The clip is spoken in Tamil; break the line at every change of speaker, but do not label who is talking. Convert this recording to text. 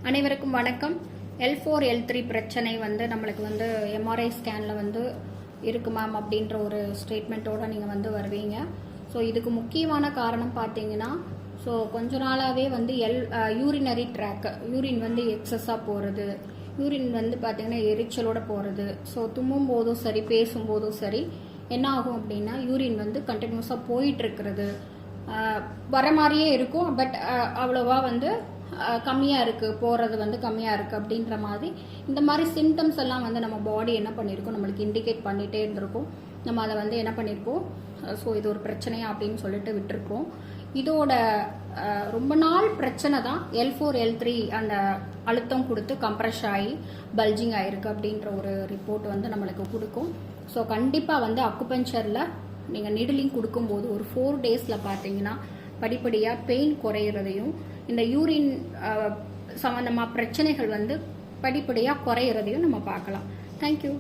அனைவருக்கும் வணக்கம். L4 L3 பிரச்சனை வந்து நம்மளுக்கு வந்து எம்ஆர்ஐ ஸ்கேனில் வந்து இருக்கு மேம் அப்படின்ற ஒரு ஸ்டேட்மெண்ட்டோடு நீங்கள் வந்து வருவீங்க. ஸோ இதுக்கு முக்கியமான காரணம் பார்த்தீங்கன்னா, ஸோ கொஞ்ச நாளாகவே வந்து யூரினரி ட்ராக், யூரின் வந்து எக்ஸஸாக போகிறது, யூரின் வந்து பார்த்தீங்கன்னா எரிச்சலோடு போகிறது. ஸோ தும்மும் போதும் சரி, பேசும்போதும் சரி என்ன ஆகும் அப்படின்னா யூரின் வந்து கண்டினியூஸாக போயிட்டுருக்கிறது வர மாதிரியே இருக்கும். பட் அவ்வளோவா வந்து கம்மியாக இருக்குது, போகிறது வந்து கம்மியாக இருக்குது அப்படின்ற மாதிரி இந்த மாதிரி சிம்டம்ஸ் எல்லாம் வந்து நம்ம பாடி என்ன பண்ணியிருக்கோம், நம்மளுக்கு இண்டிகேட் பண்ணிகிட்டே இருந்திருக்கும். நம்ம அதை வந்து என்ன பண்ணியிருப்போம், ஸோ இது ஒரு பிரச்சனையா அப்படின்னு சொல்லிட்டு விட்டுருப்போம். இதோட ரொம்ப நாள் பிரச்சனை தான் L4 L3 அந்த அழுத்தம் கொடுத்து கம்ப்ரெஷ் ஆகி பல்ஜிங் ஆகிருக்கு அப்படின்ற ஒரு ரிப்போர்ட் வந்து நம்மளுக்கு கொடுக்கும். ஸோ கண்டிப்பாக வந்து அக்குபஞ்சரில் நீங்கள் நீடிலிங் கொடுக்கும்போது ஒரு 4 டேஸில் பார்த்தீங்கன்னா படிப்படியாக பெயின் குறையிறதையும் இந்த யூரின் சம்மந்தமாக பிரச்சனைகள் வந்து படிப்படியாக குறையிறதையும் நம்ம பார்க்கலாம். தேங்க்யூ.